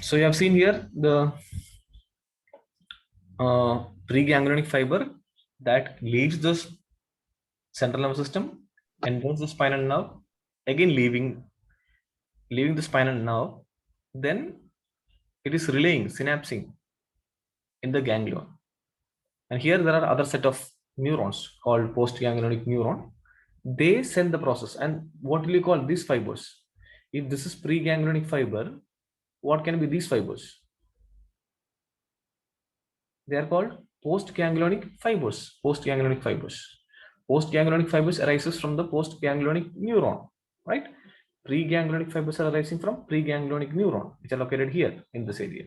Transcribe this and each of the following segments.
So you have seen here the preganglionic fiber that leaves the central nervous system, enters the spinal nerve, again leaving the spinal nerve, then it is relaying, synapsing in the ganglion. And here there are other set of neurons called postganglionic neuron. They send the process. And what will you call these fibers? If this is preganglionic fiber, what can be these fibers? They are called postganglionic fibers. Postganglionic fibers. Postganglionic fibers arises from the postganglionic neuron, right? Preganglionic fibers are arising from preganglionic neuron, which are located here in this area,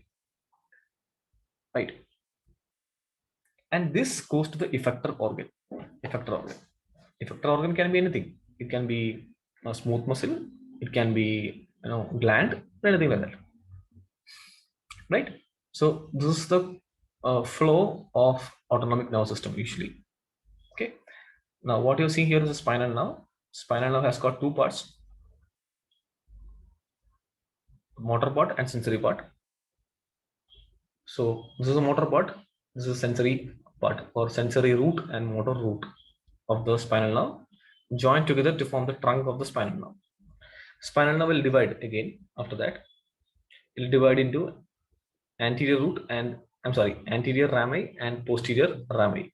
right? And this goes to the effector organ. Effector organ. Effector organ can be anything. It can be a smooth muscle. It can be gland, anything like that, right? So this is the flow of autonomic nervous system usually. Okay. Now what you see here is a spinal nerve. Spinal nerve has got two parts: motor part and sensory part. So this is a motor part. This is a sensory part, or sensory root and motor root of the spinal nerve joined together to form the trunk of the spinal nerve. Spinal nerve will divide again after that. It will divide into anterior root and anterior rami and posterior rami.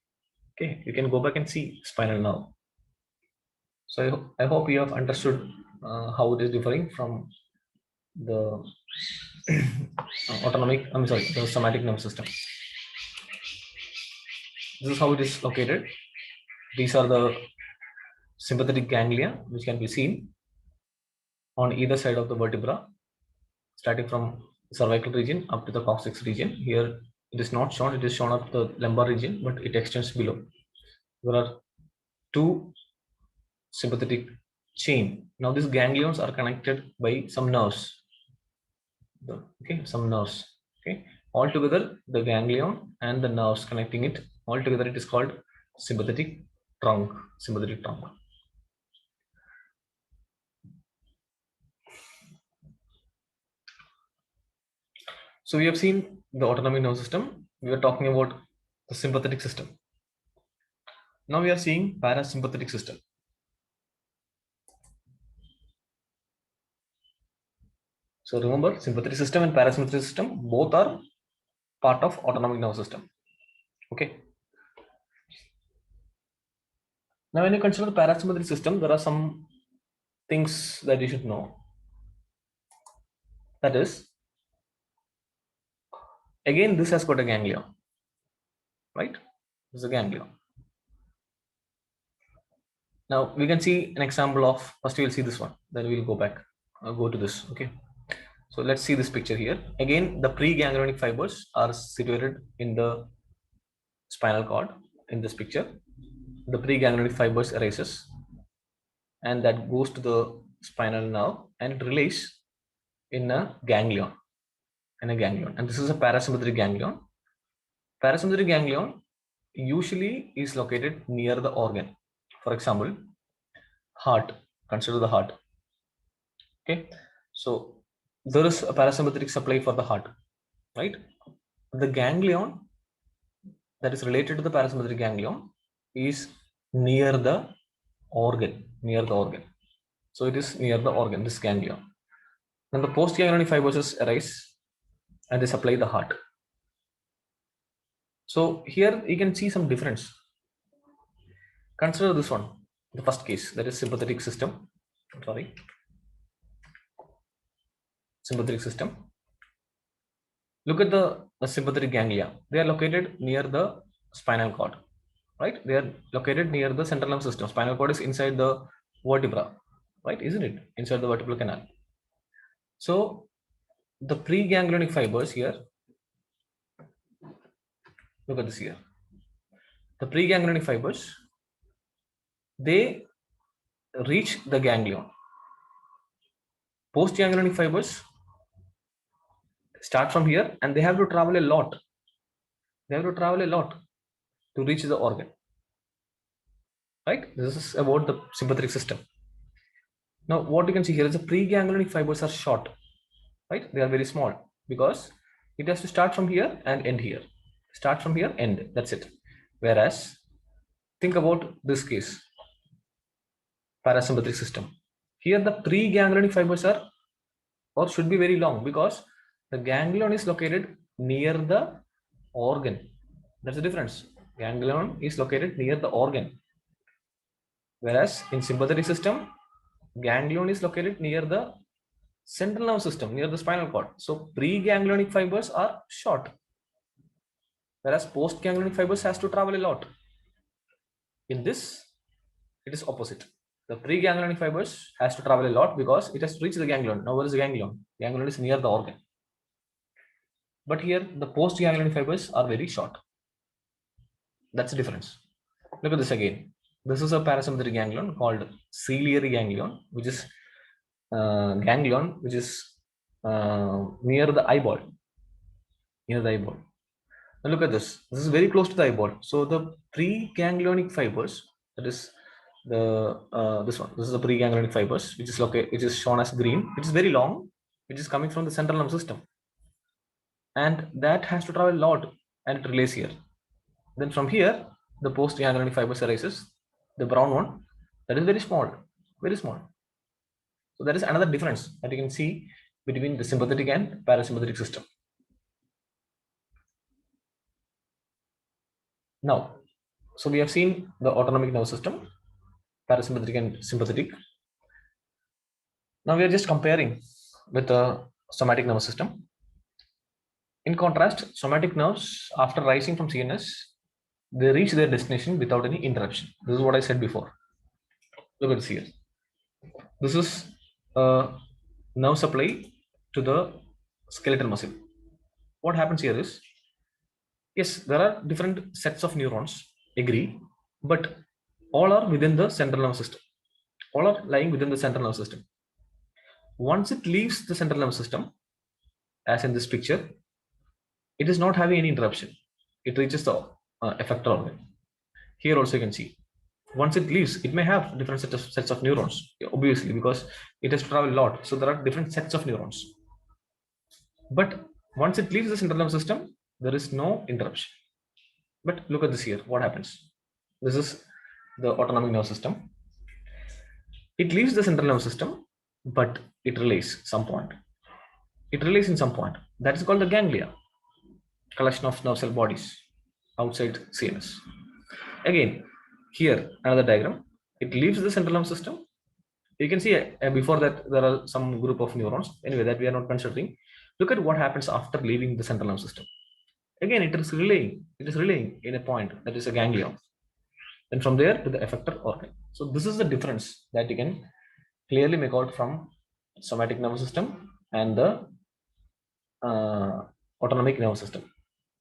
Okay, you can go back and see spinal nerve. So I hope you have understood how it is differing from the the somatic nervous system. This is how it is located. These are the sympathetic ganglia, which can be seen on either side of the vertebra, starting from cervical region up to the coccyx region. Here it is not shown, it is shown up the lumbar region, but it extends below. There are two sympathetic chain. Now these ganglions are connected by some nerves. Okay, some nerves. Okay, all together the ganglion and the nerves connecting it, all together it is called sympathetic trunk. Sympathetic trunk. So we have seen the autonomic nervous system. We are talking about the sympathetic system. Now we are seeing parasympathetic system. So remember, sympathetic system and parasympathetic system both are part of autonomic nervous system. Okay. Now when you consider the parasympathetic system, there are some things that you should know. That is, again, this has got a ganglion, right? This is a ganglion. Now we can see an example of, first we'll see this one, then we'll go back, go to this. Okay. So let's see this picture here. Again, the preganglionic fibers are situated in the spinal cord in this picture. The preganglionic fibers arises and that goes to the spinal nerve and it relays in a ganglion. And this is a parasympathetic ganglion. Parasympathetic ganglion usually is located near the organ. For example, heart. Consider the heart. Okay, so there is a parasympathetic supply for the heart, right? The ganglion that is related to the parasympathetic ganglion is near the organ. So it is near the organ, this ganglion. Then the postganglionic fibers arise and they supply the heart. So here you can see some difference. Consider this one, the first case, that is sympathetic system. Sympathetic system. Look at the sympathetic ganglia. They are located near the spinal cord, right? They are located near the central nervous system. Spinal cord is inside the vertebra, right? Isn't it? Inside the vertebral canal. So the preganglionic fibers here, look at this here. The preganglionic fibers, they reach the ganglion. Postganglionic fibers start from here and they have to travel a lot. To reach the organ, right? This is about the sympathetic system. Now what you can see here is the preganglionic fibers are short, right? They are very small because it has to start from here and end here. Start from here, end. That's it. Whereas, think about this case, parasympathetic system. Here, the preganglionic fibers are or should be very long because the ganglion is located near the organ. That's the difference. Ganglion is located near the organ. Whereas in sympathetic system, ganglion is located near the central nervous system, near the spinal cord. So preganglionic fibers are short, whereas postganglionic fibers has to travel a lot. In this, it is opposite. The preganglionic fibers has to travel a lot because it has to reach the ganglion. Now, where is the ganglion? Ganglion is near the organ. But here, the postganglionic fibers are very short. That's the difference. Look at this again. This is a parasympathetic ganglion called ciliary ganglion, which is ganglion which is near the eyeball. Near the eyeball. Now look at this. This is very close to the eyeball. So the preganglionic fibers, that is this one. This is the preganglionic fibers, which is located, which is shown as green. It is very long, which is coming from the central nervous system, and that has to travel a lot, and it relays here. Then from here, the postganglionic fibers arises, the brown one, that is very small, very small. So that is another difference that you can see between the sympathetic and parasympathetic system. Now, so we have seen the autonomic nervous system, parasympathetic and sympathetic. Now we are just comparing with the somatic nervous system. In contrast, somatic nerves, after rising from CNS, they reach their destination without any interruption. This is what I said before. Look at this here. This is a nerve supply to the skeletal muscle. What happens here is, yes, there are different sets of neurons, agree, but all are within the central nervous system. All are lying within the central nervous system. Once it leaves the central nervous system, as in this picture, it is not having any interruption. It reaches the effector organ. Here also you can see. Once it leaves, it may have different sets of neurons, obviously, because it has to travel a lot. So there are different sets of neurons. But once it leaves the central nervous system, there is no interruption. But look at this here. What happens? This is the autonomic nervous system. It leaves the central nervous system, but it relays some point. It relays in some point. That is called the ganglia, collection of nerve cell bodies outside CNS. Again, here another diagram. It leaves the central nervous system. You can see before that there are some group of neurons. Anyway, that we are not considering. Look at what happens after leaving the central nervous system. Again, it is relaying. It is relaying in a point that is a ganglion. Then from there to the effector organ. So this is the difference that you can clearly make out from somatic nervous system and the autonomic nervous system.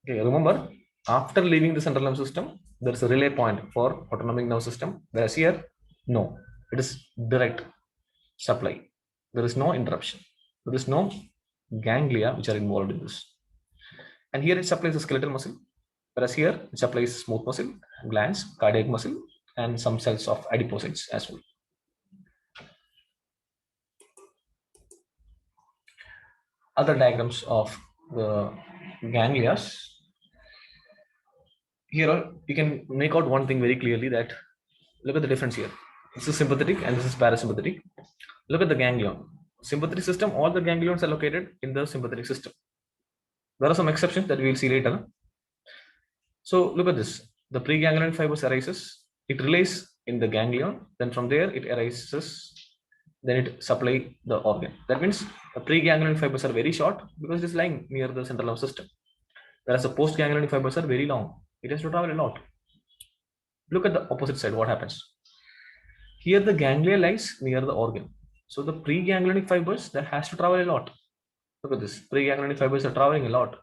Okay, remember, after leaving the central nervous system, there is a relay point for autonomic nervous system, whereas here, no, it is direct supply. There is no interruption. There is no ganglia which are involved in this. And here it supplies the skeletal muscle, whereas here it supplies smooth muscle, glands, cardiac muscle, and some cells of adipocytes as well. Other diagrams of the ganglia. Here you can make out one thing very clearly, that look at the difference here. This is sympathetic and this is parasympathetic. Look at the ganglion. Sympathetic system, all the ganglions are located in the sympathetic system. There are some exceptions that we will see later. So look at this. The preganglionic fibers arises. It relays in the ganglion. Then from there it arises. Then it supply the organ. That means the preganglionic fibers are very short because it is lying near the central nervous system. Whereas the postganglionic fibers are very long. It has to travel a lot. Look at the opposite side. What happens? Here the ganglia lies near the organ. So the preganglionic fibers, that has to travel a lot. Look at this. Preganglionic fibers are traveling a lot.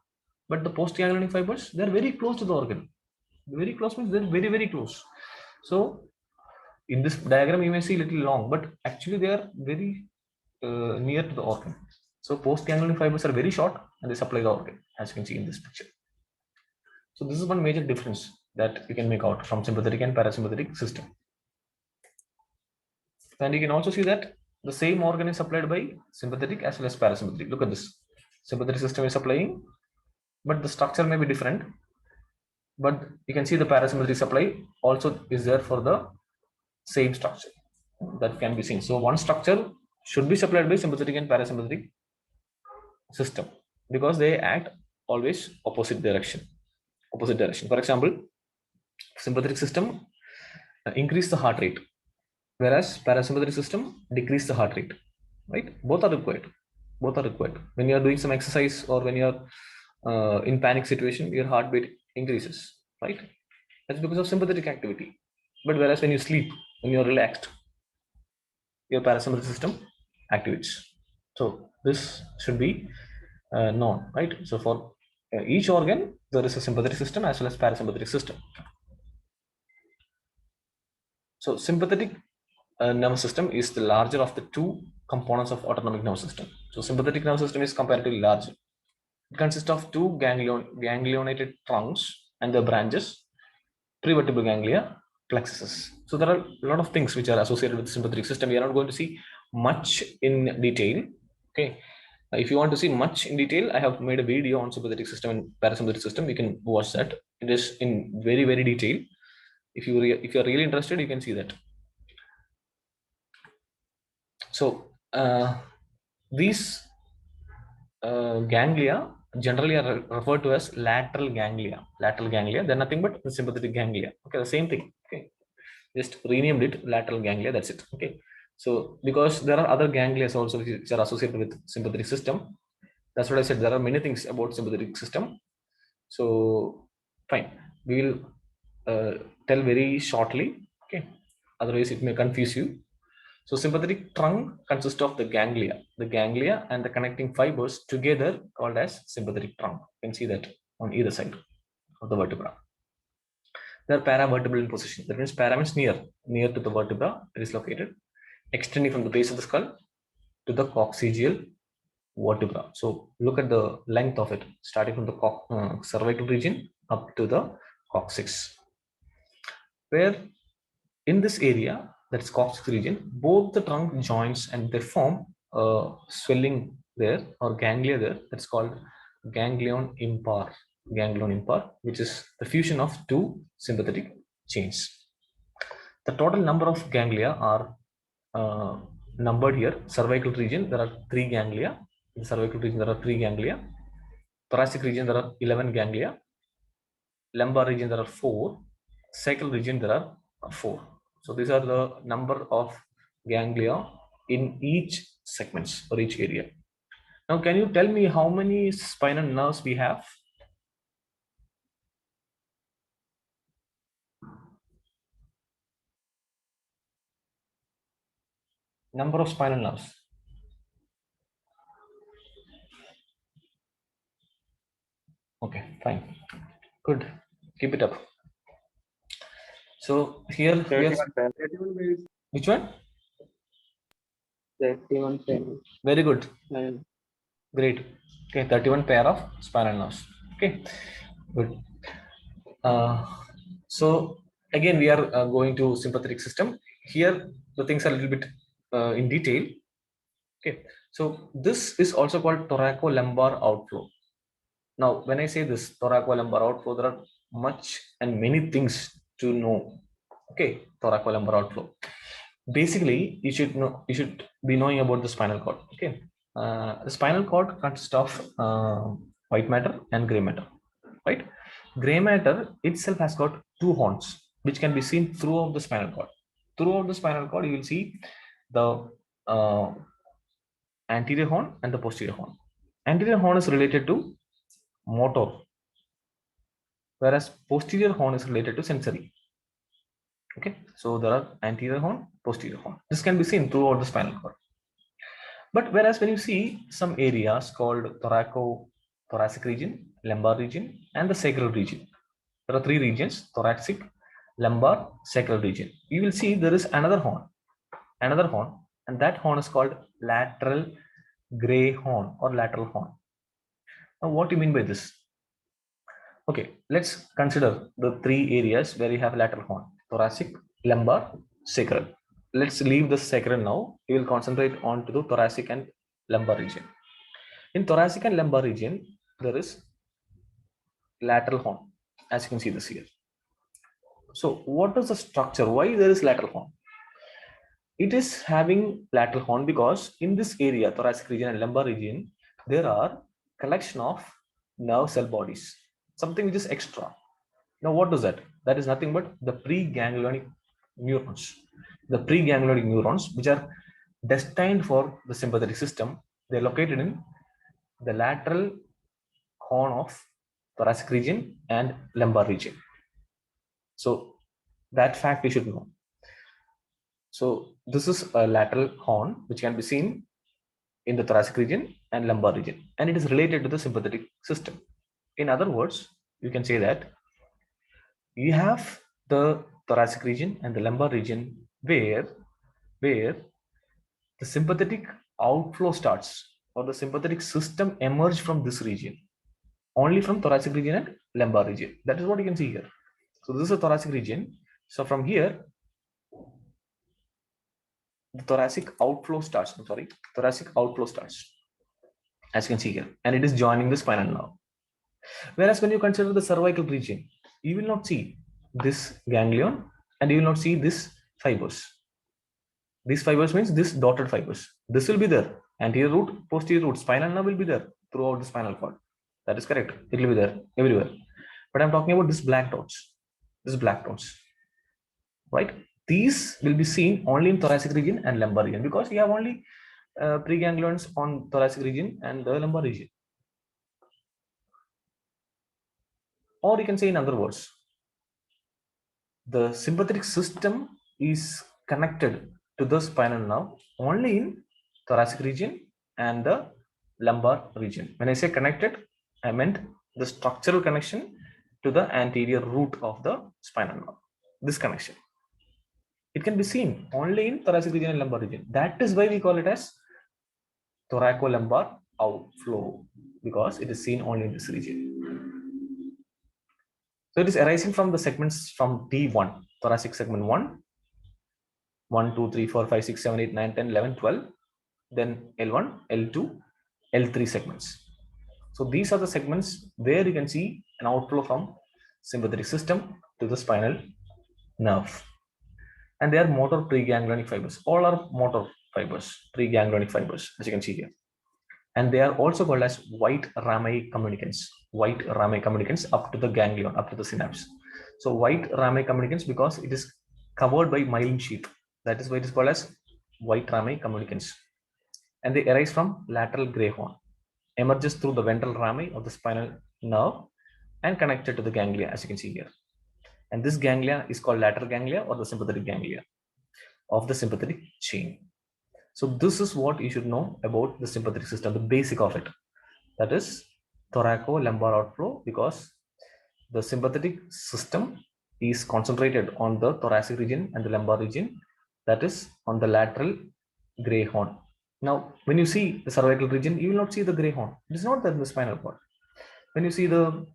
But the postganglionic fibers, they're very close to the organ. Very close means they're very, very close. So in this diagram, you may see a little long, but actually they are very near to the organ. So postganglionic fibers are very short and they supply the organ, as you can see in this picture. So this is one major difference that you can make out from sympathetic and parasympathetic system. And you can also see that The same organ is supplied by sympathetic as well as parasympathetic. Look at this. Sympathetic system is supplying, but the structure may be different. But you can see the parasympathetic supply also is there for the same structure. That can be seen. So one structure should be supplied by sympathetic and parasympathetic system because they act always opposite direction. For example, sympathetic system increase the heart rate, whereas parasympathetic system decrease the heart rate. Right? Both are required. When you are doing some exercise or when you are in panic situation, your heartbeat increases. Right? That's because of sympathetic activity. But whereas when you sleep, when you are relaxed, your parasympathetic system activates. So this should be known, right? So for each organ, there is a sympathetic system as well as parasympathetic system. So sympathetic nervous system is the larger of the two components of autonomic nervous system. So sympathetic nervous system is comparatively larger. It consists of two ganglionated trunks and the branches, prevertebral ganglia, plexuses. So there are a lot of things which are associated with the sympathetic system. We are not going to see much in detail. Okay. If you want to see much in detail, I have made a video on sympathetic system and parasympathetic system. You can watch that. It is in very, very detail. If you are really interested, you can see that. So these ganglia generally are referred to as lateral ganglia. They're nothing but the sympathetic ganglia. Okay, the same thing. Okay, just renamed it lateral ganglia. That's it. Okay. So because there are other ganglia also which are associated with sympathetic system. That's what I said. There are many things about sympathetic system. So fine, we will tell very shortly. Okay, otherwise it may confuse you. So sympathetic trunk consists of the ganglia and the connecting fibers together called as sympathetic trunk. You can see that on either side of the vertebra. They are paravertebral in position. That means para means near to the vertebra. It is located, extending from the base of the skull to the coccygeal vertebra. So look at the length of it, starting from the cervical region up to the coccyx. Where in this area, that's coccyx region, both the trunk joins and they form swelling there or ganglia there. That's called ganglion impar, which is the fusion of two sympathetic chains. The total number of ganglia are numbered here. Cervical region, there are 3 ganglia. In cervical region, there are 3 ganglia. Thoracic region, there are 11 ganglia. Lumbar region, there are 4. Sacral region, there are 4. So these are the number of ganglia in each segments or each area. Now, can you tell me how many spinal nerves we have? Number of spinal nerves. Okay, fine. Good. Keep it up. So here, which one? 31 pair. Very good. Great. Okay, 31 pair of spinal nerves. Okay, good. So again, we are going to sympathetic system. Here, the things are a little bit in detail. Okay, so this is also called thoracolumbar outflow. Now, when I say this thoracolumbar outflow, there are much and many things to know. Okay, thoracolumbar outflow. Basically, you should be knowing about the spinal cord. Okay, the spinal cord consists of white matter and gray matter. Right, gray matter itself has got 2 horns, which can be seen throughout the spinal cord. Throughout the spinal cord, you will see the anterior horn and the posterior horn. Anterior horn is related to motor, whereas posterior horn is related to sensory. Okay, so there are anterior horn, posterior horn. This can be seen throughout the spinal cord. But whereas when you see some areas called thoracic region, lumbar region, and the sacral region, there are 3 regions: thoracic, lumbar, sacral region. You will see there is another horn, and that horn is called lateral gray horn or lateral horn. Now, what do you mean by this? Okay, let's consider the 3 areas where you have lateral horn: thoracic, lumbar, sacral. let's leave the sacral now. We will concentrate on to the thoracic and lumbar region. In thoracic and lumbar region, there is lateral horn, as you can see this here. So what is the structure? Why there is lateral horn? It is having lateral horn because in this area, thoracic region and lumbar region, there are collection of nerve cell bodies, something which is extra. Now what is that? That is nothing but the preganglionic neurons. The preganglionic neurons, which are destined for the sympathetic system, they are located in the lateral horn of thoracic region and lumbar region. So that fact you should know. So this is a lateral horn which can be seen in the thoracic region and lumbar region, and it is related to the sympathetic system. In other words, you can say that you have the thoracic region and the lumbar region where the sympathetic outflow starts, or the sympathetic system emerge from this region, only from thoracic region and lumbar region. That is what you can see here. So this is a thoracic region. So from here, the thoracic outflow starts. Thoracic outflow starts, as you can see here, and it is joining the spinal nerve. Whereas when you consider the cervical region, you will not see this ganglion and you will not see this fibers. These fibers means this dotted fibers. This will be there. Anterior root, posterior root, spinal nerve will be there throughout the spinal cord. That is correct. It will be there everywhere. But I'm talking about this black dots. This black dots, right? These will be seen only in thoracic region and lumbar region because you have only preganglions on thoracic region and the lumbar region. Or you can say in other words, the sympathetic system is connected to the spinal nerve only in thoracic region and the lumbar region. When I say connected, I meant the structural connection to the anterior root of the spinal nerve. This connection, it can be seen only in thoracic region and lumbar region. That is why we call it as thoracolumbar outflow, because it is seen only in this region. So it is arising from the segments from T1, thoracic segment 1, 2, 3, 4, 5, 6, 7, 8, 9, 10, 11, 12, then L1, L2, L3 segments. So these are the segments where you can see an outflow from sympathetic system to the spinal nerve. And they are motor preganglionic fibers. All are motor fibers, preganglionic fibers, as you can see here. And they are also called as white rami communicants. White rami communicants up to the ganglion, up to the synapse. So white rami communicants because it is covered by myelin sheath. That is why it is called as white rami communicants. And they arise from lateral gray horn, emerges through the ventral rami of the spinal nerve and connected to the ganglia, as you can see here. And this ganglia is called lateral ganglia or the sympathetic ganglia of the sympathetic chain. So this is what you should know about the sympathetic system, the basic of it. That is thoracolumbar outflow, because the sympathetic system is concentrated on the thoracic region and the lumbar region, that is on the lateral gray horn. Now, when you see the cervical region, you will not see the gray horn. It is not there in the spinal cord. When you see the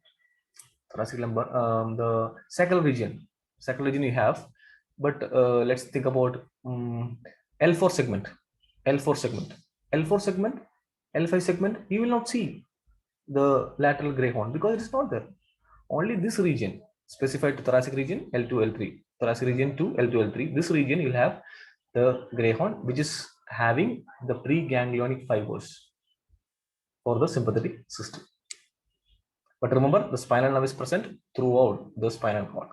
thoracic lumbar, the sacral region you have, but let's think about L4 segment, L4 segment, L4 segment, L5 segment, you will not see the lateral gray horn because it is not there. Only this region specified to thoracic region, L2, L3, thoracic region 2, L2, L3, this region you'll have the gray horn, which is having the preganglionic fibers for the sympathetic system. But remember, the spinal nerve is present throughout the spinal cord.